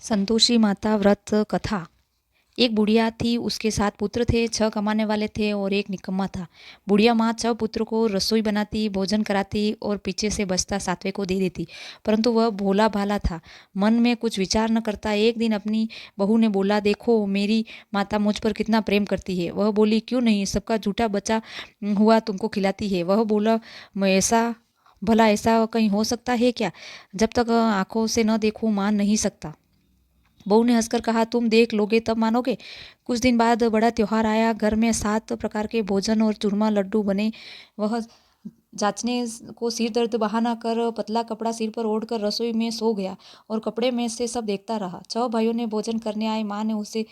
संतोषी माता व्रत कथा। एक बुढ़िया थी, उसके 7 पुत्र थे। 6 कमाने वाले थे और एक निकम्मा था। बुढ़िया माँ 6 पुत्र को रसोई बनाती, भोजन कराती और पीछे से बचता 7वें को दे देती। परंतु वह भोला भाला था, मन में कुछ विचार न करता। एक दिन अपनी बहू ने बोला, देखो मेरी माता मुझ पर कितना प्रेम करती है। वह बोली, क्यों नहीं, सबका झूठा बचा हुआ तुमको खिलाती है। वह बोला, मैं ऐसा भला ऐसा कहीं हो सकता है क्या? जब तक आंखों से न देखूं मान नहीं सकता। बहू ने हंसकर कहा, तुम देख लोगे तब मानोगे। कुछ दिन बाद बड़ा त्योहार आया। घर में 7 प्रकार के भोजन और चूरमा लड्डू बने। वह जांचने को सिर दर्द बहाना कर पतला कपड़ा सिर पर ओढ़कर रसोई में सो गया और कपड़े में से सब देखता रहा। 6 भाइयों ने भोजन करने आए। माँ ने उसे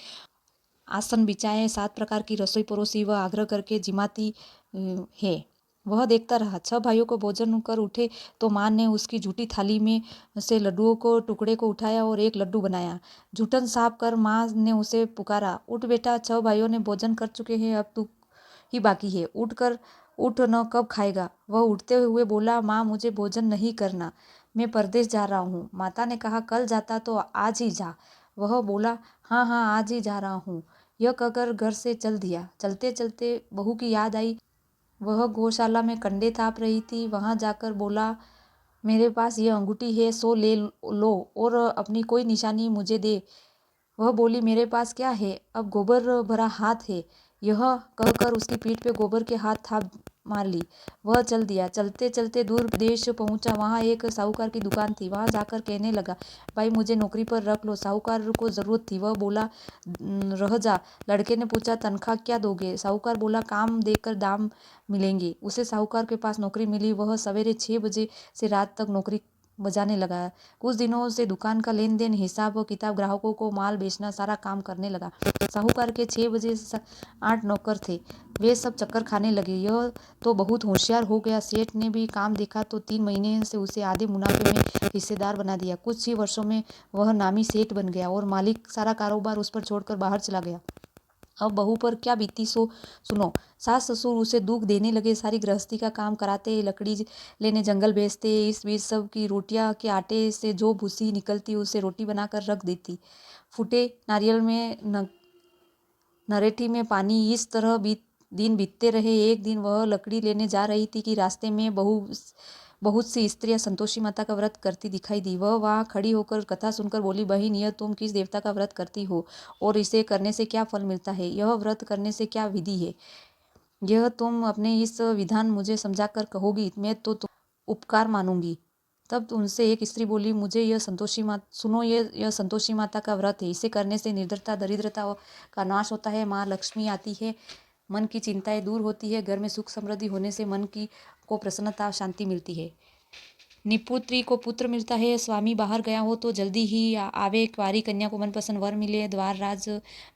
आसन बिछाए, 7 प्रकार की रसोई परोसी व आग्रह करके जिमाती है। वह देखता रहा। 6 भाइयों को भोजन कर उठे तो माँ ने उसकी झूठी थाली में से लड्डुओं को टुकड़े को उठाया और एक लड्डू बनाया। जूठन साफ कर माँ ने उसे पुकारा, उठ बेटा, 6 भाइयों ने भोजन कर चुके हैं, अब तू ही बाकी है। उठ न, कब खाएगा? वह उठते हुए बोला, माँ मुझे भोजन नहीं करना, मैं परदेश जा रहा हूँ। माता ने कहा, कल जाता तो आज ही जा। वह बोला, हाँ हाँ आज ही जा रहा हूँ। यह कहकर घर से चल दिया। चलते चलते बहू की याद आई। वह गौशाला में कंडे थाप रही थी। वहां जाकर बोला, मेरे पास यह अंगूठी है, सो ले लो और अपनी कोई निशानी मुझे दे। वह बोली, मेरे पास क्या है, अब गोबर भरा हाथ है। यह कहकर उसकी पीठ पे गोबर के हाथ थाप मार ली। वह चल दिया। चलते चलते दूर देश पहुंचा। वहां एक साहूकार की दुकान थी। वहां जाकर कहने लगा, भाई मुझे नौकरी पर रख लो। साहूकार को जरूरत थी। वह बोला, रह जा। लड़के ने पूछा, तनख्वाह क्या दोगे? साहूकार बोला, काम देकर दाम मिलेंगे। उसे साहूकार के पास नौकरी मिली। वह सवेरे 6 बजे से रात तक नौकरी बजाने लगा। कुछ दिनों से दुकान का लेन देन, हिसाब किताब, ग्राहकों को माल बेचना, सारा काम करने लगा। साहूकार के 6 बजे 8 नौकर थे। वे सब चक्कर खाने लगे। यह तो बहुत होशियार हो गया। सेठ ने भी काम देखा तो 3 महीने से उसे आधे मुनाफे में हिस्सेदार बना दिया। कुछ ही वर्षों में वह नामी सेठ बन गया और मालिक सारा कारोबार उस पर छोड़कर बाहर चला गया। अब बहू पर क्या बीती सो सुनो। सास ससुर उसे दुख देने लगे। सारी गृहस्थी का काम कराते, लकड़ी लेने जंगल भेजते। इस बीच सब की रोटियां के आटे से जो भूसी निकलती उसे रोटी बनाकर रख देती। फूटे नारियल में नरेठी में पानी, इस तरह दिन बीतते रहे। एक दिन वह लकड़ी लेने जा रही थी कि रास्ते में बहुत सी स्त्रियां संतोषी माता का व्रत करती दिखाई दी। वह वहां खड़ी होकर कथा सुनकर बोली, बहन यह तुम किस देवता का व्रत करती हो और इसे करने से क्या फल मिलता है? यह व्रत करने से क्या विधि है? यह तुम अपने इस विधान मुझे समझाकर कहोगी, मैं तो तुम उपकार मानूंगी। तब उनसे एक स्त्री बोली, मुझे यह सुनो, यह संतोषी माता का व्रत है। इसे करने से निर्धनता दरिद्रता का नाश होता है। माँ लक्ष्मी आती है, मन की चिंताएं दूर होती है, घर में सुख समृद्धि होने से मन की को प्रसन्नता शांति मिलती है। निपुत्री को पुत्र मिलता है। स्वामी बाहर गया हो तो जल्दी ही आवे। कुंवारी कन्या को मनपसंद वर मिले। द्वार राज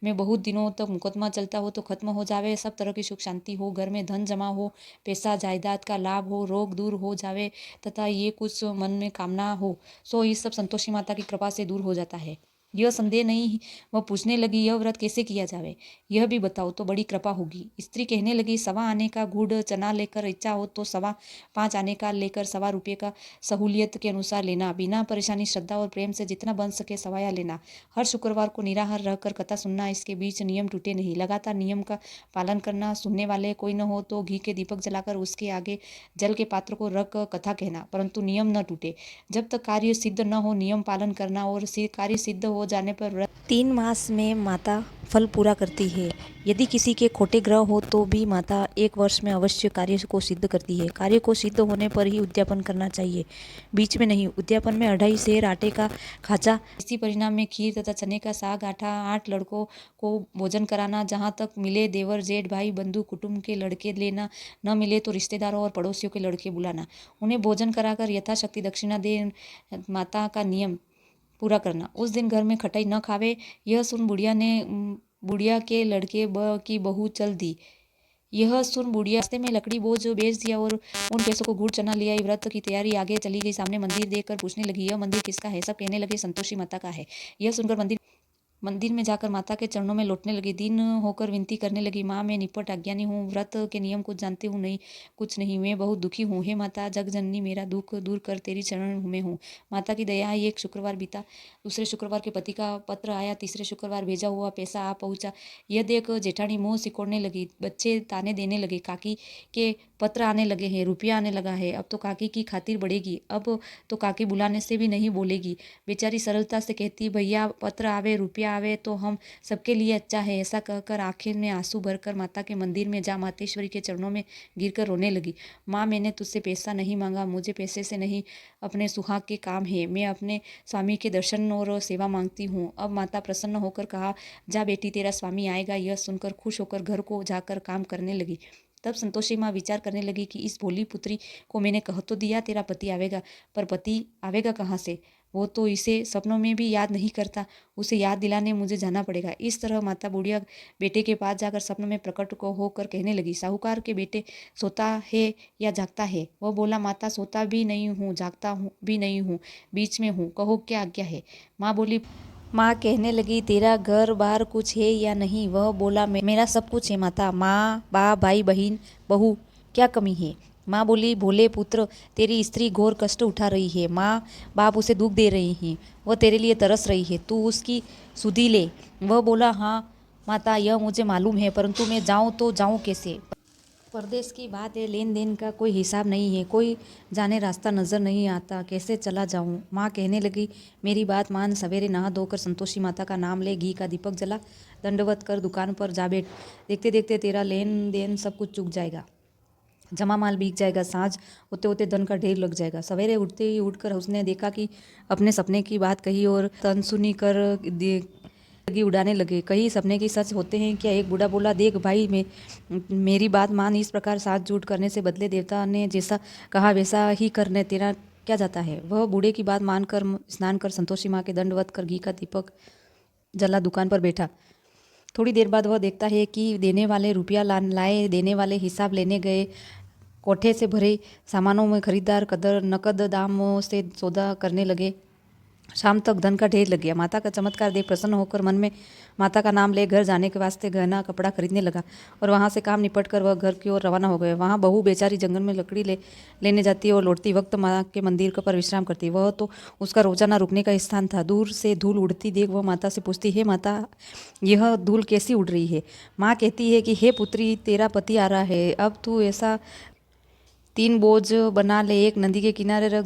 में बहुत दिनों तक मुकदमा चलता हो तो खत्म हो जावे। सब तरह की सुख शांति हो। घर में धन जमा हो, पैसा जायदाद का लाभ हो, रोग दूर हो जावे तथा ये कुछ मन में कामना हो, सो इस सब संतोषी माता की कृपा से दूर हो जाता है। यह संदेह नहीं। वह पूछने लगी, यह व्रत कैसे किया जावे, यह भी बताओ तो बड़ी कृपा होगी। स्त्री कहने लगी, 1.25 आने का गुड़ चना लेकर, इच्छा हो तो 5.25 आने का लेकर 1.25 रुपये का सहूलियत के अनुसार लेना। बिना परेशानी, श्रद्धा और प्रेम से जितना बन सके सवाया लेना। हर शुक्रवार को निराहार रहकर कथा सुनना। इसके बीच नियम टूटे नहीं। लगातार नियम का पालन करना। सुनने वाले कोई न हो तो घी के दीपक जलाकर उसके आगे जल के पात्र को रख कथा कहना, परंतु नियम न टूटे। जब तक कार्य सिद्ध न हो नियम पालन करना और कार्य सिद्ध हो जाने पर व्रत 3 मास में माता फल पूरा करती है। यदि किसी के खोटे ग्रह हो तो भी माता 1 वर्ष में अवश्य कार्य को सिद्ध करती है। कार्य को सिद्ध होने पर ही उद्यापन करना चाहिए, बीच में नहीं। उद्यापन में 2.5 सेर आटे का खाजा, इसी परिणाम में खीर तथा चने का साग, आटा, 8 लड़कों को भोजन कराना। जहाँ तक मिले देवर जेठ भाई बंधु कुटुंब के लड़के लेना, न मिले तो रिश्तेदारों और पड़ोसियों के लड़के बुलाना। उन्हें भोजन कराकर यथाशक्ति दक्षिणा दे माता का नियम पूरा करना। उस दिन घर में खटाई न खावे। यह सुन बुढ़िया के लड़के की बहू चल दी। यह सुन बुढ़िया रास्ते में लकड़ी बोझ बेच दिया और उन पैसों को गुड़ चना लिया। व्रत की तैयारी आगे चली गई। सामने मंदिर देखकर पूछने लगी, यह मंदिर किसका है? सब कहने लगे, संतोषी माता का है। यह सुनकर मंदिर मंदिर में जाकर माता के चरणों में लौटने लगी। दिन होकर विनती करने लगी, माँ मैं निपट अज्ञानी हूँ, व्रत के नियम कुछ जानती हूँ नहीं, कुछ नहीं, मैं बहुत दुखी हूँ। हे माता जगजननी, मेरा दुख दूर कर, तेरी चरण में हूँ। माता की दया आई। एक शुक्रवार बीता, दूसरे शुक्रवार के पति का पत्र आया, तीसरे शुक्रवार भेजा हुआ पैसा आ पहुँचा। यह देख जेठानी मुँह सिकोड़ने लगी, बच्चे ताने देने लगे, काकी के पत्र आने लगे हैं, रुपया आने लगा है, अब तो काकी की खातिर बढ़ेगी, अब तो काकी बुलाने से भी नहीं बोलेगी। बेचारी सरलता से कहती, भैया पत्र आवे रुपया आवे तो हम सबके लिए अच्छा है। ऐसा कहकर आखिर में आंसू भरकर माता के मंदिर में जा मातेश्वरी के चरणों में गिरकर रोने लगी। माँ मैंने तुझसे पैसा नहीं मांगा, मुझे पैसे से नहीं अपने सुहाग के काम है, मैं अपने स्वामी के दर्शन और सेवा मांगती हूँ। अब माता प्रसन्न होकर कहा, जा बेटी तेरा स्वामी आएगा। यह सुनकर खुश होकर घर को जाकर काम करने लगी। तब संतोषी माँ विचार करने लगी कि इस भोली पुत्री को मैंने कह तो दिया तेरा पति आवेगा, पर पति आवेगा कहाँ से? वो तो इसे सपनों में भी याद नहीं करता, उसे याद दिलाने मुझे जाना पड़ेगा। इस तरह माता बुढ़िया बेटे के पास जाकर सपनों में प्रकट को होकर कहने लगी, साहूकार के बेटे सोता है या जागता है? वह बोला, माता सोता भी नहीं हूँ, जागता हूँ भी नहीं हूँ, बीच में हूँ, कहो क्या आज्ञा है? माँ बोली, माँ कहने लगी, तेरा घर बार कुछ है या नहीं? वह बोला, मेरा सब कुछ है माता, माँ बाप भाई बहन बहू, क्या कमी है? माँ बोली, भोले पुत्र, तेरी स्त्री घोर कष्ट उठा रही है, माँ बाप उसे दुख दे रही हैं, वह तेरे लिए तरस रही है, तू उसकी सुधि ले। वह बोला, हाँ माता यह मुझे मालूम है, परंतु मैं जाऊँ तो जाऊँ कैसे? परदेश की बात है, लेन देन का कोई हिसाब नहीं है, कोई जाने रास्ता नज़र नहीं आता, कैसे चला जाऊं? माँ कहने लगी, मेरी बात मान, सवेरे नहा धोकर संतोषी माता का नाम ले, घी का दीपक जला, दंडवत कर दुकान पर जा बैठ। देखते देखते तेरा लेन देन सब कुछ चुक जाएगा, जमा माल बिक जाएगा, सांझ होते होते धन का ढेर लग जाएगा। सवेरे उठते ही उठकर उसने देखा कि अपने सपने की बात कही और तन सुनी कर लगी उड़ाने लगे। कई सपने की सच होते हैं क्या? एक बूढ़ा बोला, देख भाई, मेरी बात मान, इस प्रकार साथ झूठ करने से बदले देवता ने जैसा कहा वैसा ही करने, तेरा क्या जाता है? वह बूढ़े की बात मानकर स्नान कर संतोषी माँ के दंडवत कर घी का दीपक जला दुकान पर बैठा। थोड़ी देर बाद वह देखता है कि देने वाले रुपया लाए, देने वाले हिसाब लेने गए, कोठे से भरे सामानों में खरीदार कदर नकद दामों से सौदा करने लगे। शाम तक धन का ढेर लग गया। माता का चमत्कार देख प्रसन्न होकर मन में माता का नाम ले घर जाने के वास्ते गहना कपड़ा खरीदने लगा और वहाँ से काम निपट कर वह घर की ओर रवाना हो गए। वहाँ बहू बेचारी जंगल में लकड़ी लेने जाती और लौटती वक्त माँ के मंदिर पर विश्राम करती। वह तो उसका रोजाना रुकने का स्थान था। दूर से धूल उड़ती देख वह माता से पूछती, हे माता, यह धूल कैसी उड़ रही है? माँ कहती है कि हे पुत्री, तेरा पति आ रहा है, अब तू ऐसा 3 बोझ बना ले, एक नदी के किनारे रख,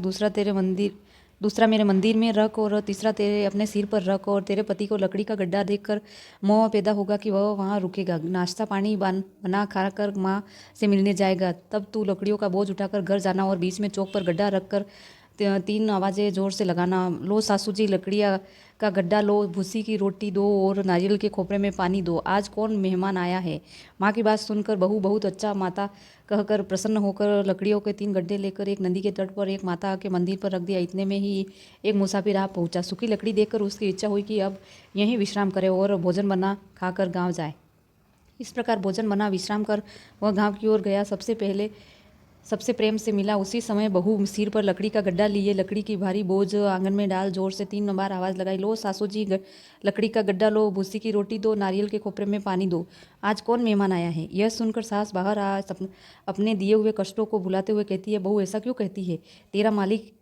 दूसरा मेरे मंदिर में रख और तीसरा तेरे अपने सिर पर रख, और तेरे पति को लकड़ी का गड्ढा देखकर मोह पैदा होगा कि वह वहाँ रुकेगा, नाश्ता पानी बना खा कर माँ से मिलने जाएगा। तब तू लकड़ियों का बोझ उठाकर घर जाना और बीच में चौक पर गड्ढा रखकर 3 आवाज़ें जोर से लगाना, लो सासू जी लकड़िया का गड्ढा लो, भूसी की रोटी दो और नारियल के खोपरे में पानी दो, आज कौन मेहमान आया है? माँ की बात सुनकर बहू बहुत अच्छा माता कहकर प्रसन्न होकर लकड़ियों के 3 गड्ढे लेकर एक नदी के तट पर एक माता के मंदिर पर रख दिया। इतने में ही एक मुसाफिर आ पहुंचा। सूखी लकड़ी देखकर उसकी इच्छा हुई कि अब यहीं विश्राम करे और भोजन बना खाकर गांव जाए। इस प्रकार भोजन बना विश्राम कर वह गांव की ओर गया। सबसे प्रेम से मिला। उसी समय बहू सिर पर लकड़ी का गड्ढा लिए लकड़ी की भारी बोझ आंगन में डाल जोर से 3 बार आवाज़ लगाई, लो सासू जी लकड़ी का गड्ढा लो, भूसी की रोटी दो, नारियल के खोपरे में पानी दो, आज कौन मेहमान आया है? यह सुनकर सास बाहर आ अपने दिए हुए कष्टों को भुलाते हुए कहती है, बहू ऐसा क्यों कहती है? तेरा मालिक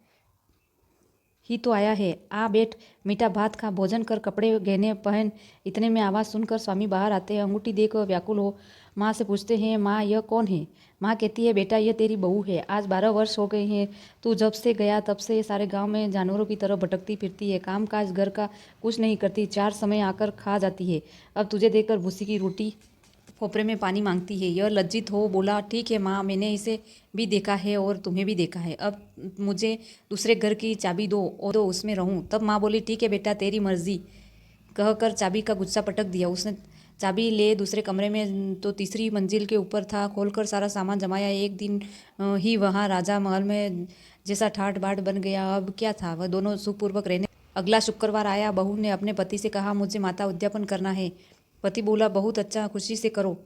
ही तो आया है, आ बैठ, मीठा भात खा, भोजन कर, कपड़े गहने पहन। इतने में आवाज़ सुनकर स्वामी बाहर आते हैं। अंगूठी देख व्याकुल हो माँ से पूछते हैं, माँ यह कौन है? माँ कहती है, बेटा यह तेरी बहू है, आज 12 वर्ष हो गए हैं, तू जब से गया तब से सारे गांव में जानवरों की तरह भटकती फिरती है, काम काज घर का कुछ नहीं करती, 4 समय आकर खा जाती है, अब तुझे देखकर भूसी की रोटी खोपरे में पानी मांगती है। यह लज्जित हो बोला, ठीक है माँ, मैंने इसे भी देखा है और तुम्हें भी देखा है, अब मुझे दूसरे घर की चाबी दो और उसमें रहूं। तब माँ बोली, ठीक है बेटा, तेरी मर्जी, कहकर चाबी का गुच्छा पटक दिया। उसने चाबी ले दूसरे कमरे में तो तीसरी मंजिल के ऊपर था, खोलकर सारा सामान जमाया। एक दिन ही वहाँ राजा महल में जैसा ठाट बाट बन गया। अब क्या था, वह दोनों सुखपूर्वक रहने। अगला शुक्रवार आया। बहू ने अपने पति से कहा, मुझे माता उद्यापन करना है। पति बोला, बहुत अच्छा, खुशी से करो।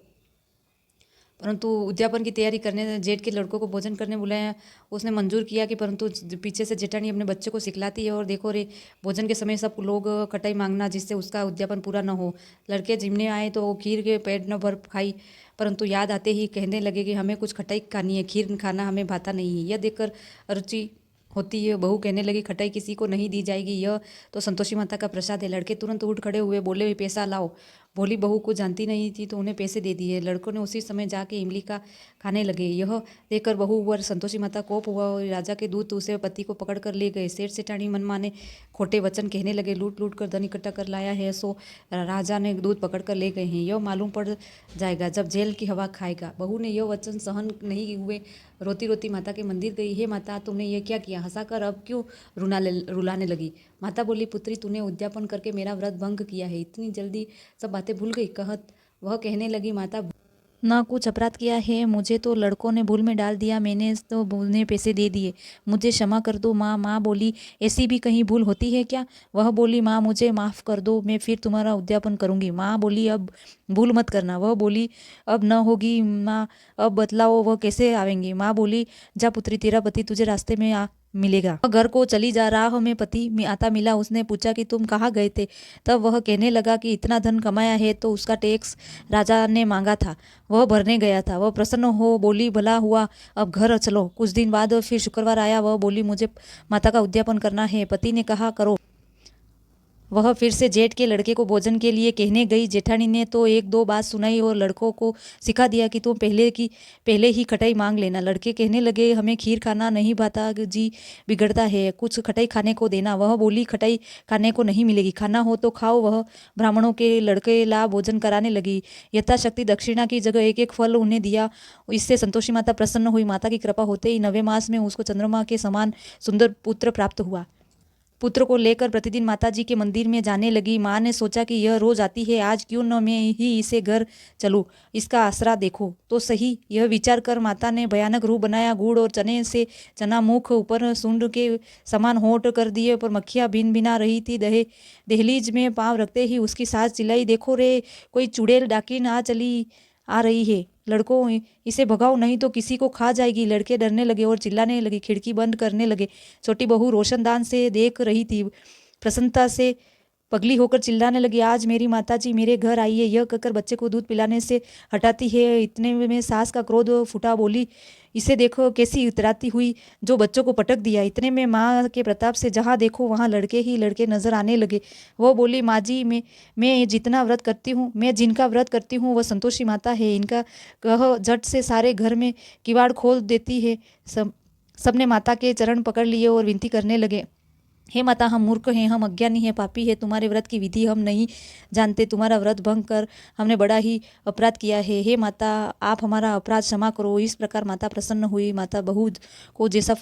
परंतु उद्यापन की तैयारी करने जेठ के लड़कों को भोजन करने बुलाया। उसने मंजूर किया कि परंतु पीछे से जेठानी अपने बच्चे को सिखलाती है और देखो रे भोजन के समय सब लोग खटाई मांगना जिससे उसका उद्यापन पूरा न हो। लड़के जिमने आए तो वो खीर के पेट न भर खाई, परंतु याद आते ही कहने लगे कि हमें कुछ खटाई खानी है, खीर खाना हमें भाता नहीं है। यह देखकर रुचि होती है बहू कहने लगी खटाई किसी को नहीं दी जाएगी, यह तो संतोषी माता का प्रसाद है। लड़के तुरंत उठ खड़े हुए बोले पैसा लाओ। भोली बहू को जानती नहीं थी तो उन्हें पैसे दे दिए। लड़कों ने उसी समय जाके इमली का खाने लगे। यह देखकर बहू वर संतोषी माता कोप हुआ और राजा के दूत उसे पति को पकड़ कर ले गए। सेठ सेठानी मन माने खोटे वचन कहने लगे, लूट लूट कर धन इकट्ठा कर लाया है सो राजा ने दूत पकड़ कर ले गए हैं, यह मालूम पड़ जाएगा जब जेल की हवा खाएगा। बहू ने यह वचन सहन नहीं हुए रोती रोती माता के मंदिर गई। हे माता, तुमने ये क्या किया? हंसाकर अब क्यों रुलाने लगी? माता बोली, पुत्री तूने उद्यापन करके मेरा व्रत भंग किया है, इतनी जल्दी सब बातें भूल गई? वह कहने लगी, माता ना कुछ अपराध किया है, मुझे तो लड़कों ने भूल में डाल दिया, मैंने तो भूलने पैसे दे दिए, मुझे क्षमा कर दो माँ। माँ बोली, ऐसी भी कहीं भूल होती है क्या? वह बोली, माँ मुझे माफ़ कर दो, मैं फिर तुम्हारा उद्यापन करूँगी। माँ बोली, अब भूल मत करना। वह बोली, अब न होगी माँ, अब बतलाओ वह कैसे आवेंगे? माँ बोली, जा पुत्री, तेरा पति तुझे रास्ते में आ मिलेगा। घर को चली जा रहा में पति आता मिला। उसने पूछा कि तुम कहाँ गए थे? तब वह कहने लगा कि इतना धन कमाया है तो उसका टैक्स राजा ने मांगा था, वह भरने गया था। वह प्रसन्न हो बोली, भला हुआ, अब घर चलो। कुछ दिन बाद फिर शुक्रवार आया। वह बोली, मुझे माता का उद्यापन करना है। पति ने कहा, करो। वह फिर से जेठ के लड़के को भोजन के लिए कहने गई। जेठानी ने तो एक दो बात सुनाई और लड़कों को सिखा दिया कि तुम पहले ही खटाई मांग लेना। लड़के कहने लगे, हमें खीर खाना नहीं भाता जी, बिगड़ता है, कुछ खटाई खाने को देना। वह बोली, खटाई खाने को नहीं मिलेगी, खाना हो तो खाओ। वह ब्राह्मणों के लड़के ला भोजन कराने लगी। यथाशक्ति दक्षिणा की जगह एक एक फल उन्हें दिया। इससे संतोषी माता प्रसन्न हुई। माता की कृपा होते ही 9वें मास में उसको चंद्रमा के समान सुंदर पुत्र प्राप्त हुआ। पुत्र को लेकर प्रतिदिन माताजी के मंदिर में जाने लगी। माँ ने सोचा कि यह रोज आती है, आज क्यों न मैं ही इसे घर चलूँ, इसका आसरा देखो तो सही। यह विचार कर माता ने भयानक रूप बनाया। गुड़ और चने से चना मुख, ऊपर सूंड के समान होठ कर दिए पर मक्खियाँ भिन भिना रही थी। दहलीज में पाँव रखते ही उसकी सास चिल्लाई, देखो रे, कोई चुड़ैल डाकिन आ रही है, लड़कों इसे भगाओ नहीं तो किसी को खा जाएगी। लड़के डरने लगे और चिल्लाने लगे, खिड़की बंद करने लगे। छोटी बहू रोशनदान से देख रही थी, प्रसन्नता से पगली होकर चिल्लाने लगी, आज मेरी माताजी मेरे घर आई है। यह कहकर बच्चे को दूध पिलाने से हटाती है। इतने में सास का क्रोध फूटा। बोली, इसे देखो कैसी इतराती हुई, जो बच्चों को पटक दिया। इतने में माँ के प्रताप से जहाँ देखो वहाँ लड़के ही लड़के नजर आने लगे। वो बोली, माँ जी, मैं जितना व्रत करती हूँ, मैं जिनका व्रत करती हूँ वह संतोषी माता है। इनका कह झट से सारे घर में किवाड़ खोल देती है। सबने माता के चरण पकड़ लिए और विनती करने लगे, हे माता, हम मूर्ख हैं, हम अज्ञानी हैं, पापी हैं, तुम्हारे व्रत की विधि हम नहीं जानते, तुम्हारा व्रत भंग कर हमने बड़ा ही अपराध किया है। हे माता, आप हमारा अपराध क्षमा करो। इस प्रकार माता प्रसन्न हुई। माता बहू को जैसा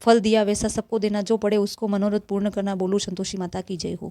फल दिया वैसा सबको देना, जो पड़े उसको मनोरथ पूर्ण करना। बोलो संतोषी माता की जय हो।